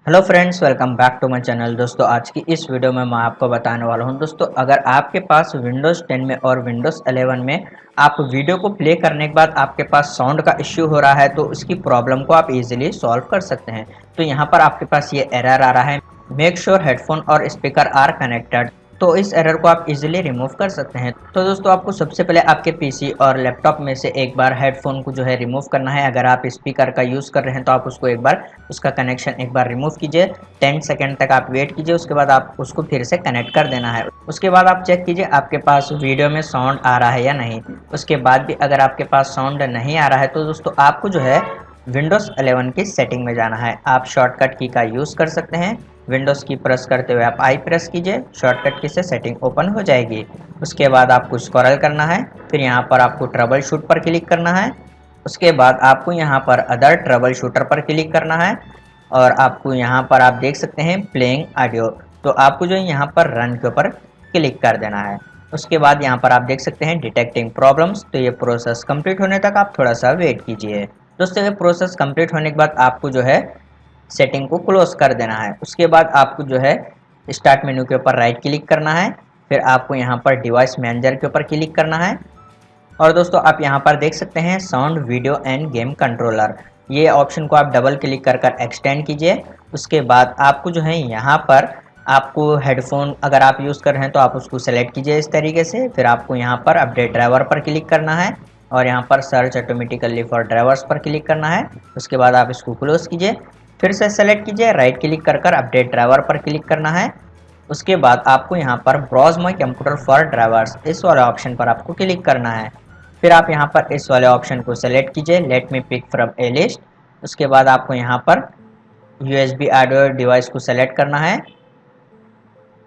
Hello friends, welcome back to my channel. दोस्तों, आज की इस वीडियो में मैं आपको बताने वाला हूं दोस्तों, अगर आपके पास विंडोज़ 10 में और विंडोज़ 11 में आप वीडियो को प्ले करने के बाद आपके पास साउंड का इश्यू हो रहा है तो उसकी प्रॉब्लम को आप इजीली सॉल्व कर सकते हैं। तो यहां पर आपके पास ये एरर आ रहा है, मेक श्योर हेडफोन और स्पीकर आर कनेक्टेड। तो इस एरर को आप इजीली रिमूव कर सकते हैं। तो दोस्तों, आपको सबसे पहले आपके पीसी और लैपटॉप में से एक बार हेडफोन को जो है रिमूव करना है। अगर आप स्पीकर का यूज़ कर रहे हैं तो आप उसको एक बार उसका कनेक्शन एक बार रिमूव कीजिए। 10 सेकंड तक आप वेट कीजिए, उसके बाद आप उसको फिर से कनेक्ट कर देना है। उसके बाद आप चेक कीजिए आपके पास वीडियो में साउंड आ रहा है या नहीं। उसके बाद भी अगर आपके पास साउंड नहीं आ रहा है तो दोस्तों आपको जो है विंडोज़ 11 की सेटिंग में जाना है। आप शॉर्टकट की का यूज़ कर सकते हैं। विंडोज़ की प्रेस करते हुए आप आई प्रेस कीजिए, शॉर्टकट की से सेटिंग ओपन हो जाएगी। उसके बाद आपको स्क्रॉल करना है, फिर यहाँ पर आपको ट्रबल शूट पर क्लिक करना है। उसके बाद आपको यहाँ पर अदर ट्रबल शूटर पर क्लिक करना है और आपको यहाँ पर आप देख सकते हैं प्लेइंग ऑडियो। तो आपको जो यहाँ पर रन के ऊपर क्लिक कर देना है। उसके बाद यहाँ पर आप देख सकते हैं डिटेक्टिंग प्रॉब्लम्स। तो ये प्रोसेस कंप्लीट होने तक आप थोड़ा सा वेट कीजिए। दोस्तों, ये प्रोसेस कंप्लीट होने के बाद आपको जो है सेटिंग को क्लोज कर देना है। उसके बाद आपको जो है स्टार्ट मेन्यू के ऊपर राइट क्लिक करना है, फिर आपको यहाँ पर डिवाइस मैनेजर के ऊपर क्लिक करना है और दोस्तों आप यहाँ पर देख सकते हैं sound video end game controller. ये ऑप्शन को आप डबल क्लिक कर कर एक्सटेंड कीजिए। उसके बाद आपको जो है यहाँ पर आपको हेडफोन अगर आप यूज़ कर रहे हैं तो आप उसको सेलेक्ट कीजिए इस तरीके से। फिर आपको यहाँ पर अपडेट ड्राइवर पर क्लिक करना है और यहाँ पर सर्च ऑटोमेटिकली फॉर ड्राइवर्स पर क्लिक करना है। उसके बाद आप इसको क्लोज कीजिए, फिर से सेलेक्ट कीजिए, राइट क्लिक कर कर अपडेट ड्राइवर पर क्लिक करना है। उसके बाद आपको यहाँ पर browse my computer for drivers इस वाले ऑप्शन पर आपको क्लिक करना है। फिर आप यहाँ पर इस वाले ऑप्शन को सेलेक्ट कीजिए, let me pick from a list. उसके बाद आपको यहाँ पर USB ऑडियो डिवाइस को सेलेक्ट करना है।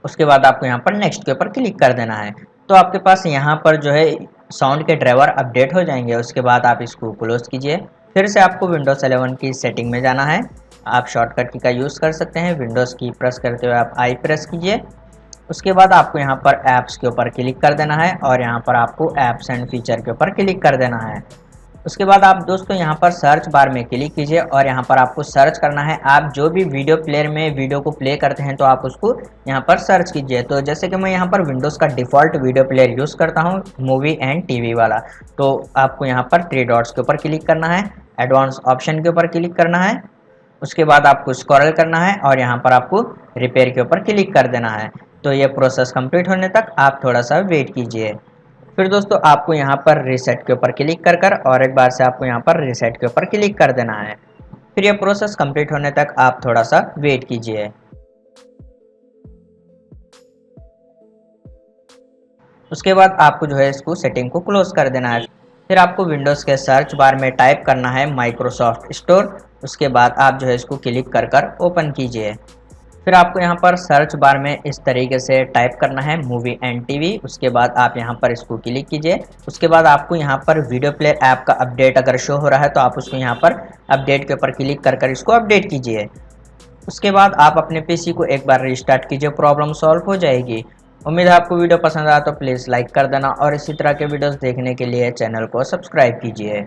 उसके बाद आपको यहाँ पर नेक्स्ट के ऊपर क्लिक कर देना है। तो आपके पास यहाँ पर जो है साउंड के ड्राइवर अपडेट हो जाएंगे। उसके बाद आप इसको क्लोज कीजिए, फिर से आपको विंडोज़ 11 की सेटिंग में जाना है। आप शॉर्टकट की का यूज़ कर सकते हैं। विंडोज़ की प्रेस करते हुए आप आई प्रेस कीजिए। उसके बाद आपको यहाँ पर ऐप्स के ऊपर क्लिक कर देना है और यहाँ पर आपको ऐप्स एंड फीचर के ऊपर क्लिक कर देना है। उसके बाद आप दोस्तों यहाँ पर सर्च बार में क्लिक कीजिए और यहाँ पर आपको सर्च करना है। आप जो भी वीडियो प्लेयर में वीडियो को प्ले करते हैं तो आप उसको यहाँ पर सर्च कीजिए। तो जैसे कि मैं यहाँ पर विंडोज़ का डिफ़ॉल्ट वीडियो प्लेयर यूज़ करता हूँ, मूवी एंड टीवी वाला। तो आपको यहाँ पर 3 डॉट्स के ऊपर क्लिक करना है, एडवांस ऑप्शन के ऊपर क्लिक करना है। उसके बाद आपको स्क्रॉल करना है और यहाँ पर आपको रिपेयर के ऊपर क्लिक कर देना है। तो ये प्रोसेस कंप्लीट होने तक आप थोड़ा सा वेट कीजिए। फिर दोस्तों आपको यहाँ पर रीसेट के ऊपर क्लिक कर कर और एक बार से आपको यहाँ पर रीसेट के ऊपर क्लिक कर देना है। फिर ये प्रोसेस कंप्लीट होने तक आप थोड़ा सा वेट कीजिए। उसके बाद आपको जो है इसको सेटिंग को क्लोज कर देना है। फिर आपको विंडोज़ के सर्च बार में टाइप करना है माइक्रोसॉफ्ट स्टोर। उसके बाद आप जो है इसको क्लिक कर कर ओपन कीजिए। फिर आपको यहाँ पर सर्च बार में इस तरीके से टाइप करना है मूवी एंड टीवी। उसके बाद आप यहाँ पर इसको क्लिक कीजिए। उसके बाद आपको यहाँ पर वीडियो प्लेयर ऐप का अपडेट अगर शो हो रहा है तो आप उसको यहाँ पर अपडेट के ऊपर क्लिक कर कर इसको अपडेट कीजिए। उसके बाद आप अपने पीसी को एक बार रिस्टार्ट कीजिए, प्रॉब्लम सॉल्व हो जाएगी। उम्मीद है आपको वीडियो पसंद आया तो प्लीज़ लाइक कर देना और इसी तरह के वीडियोस देखने के लिए चैनल को सब्सक्राइब कीजिए।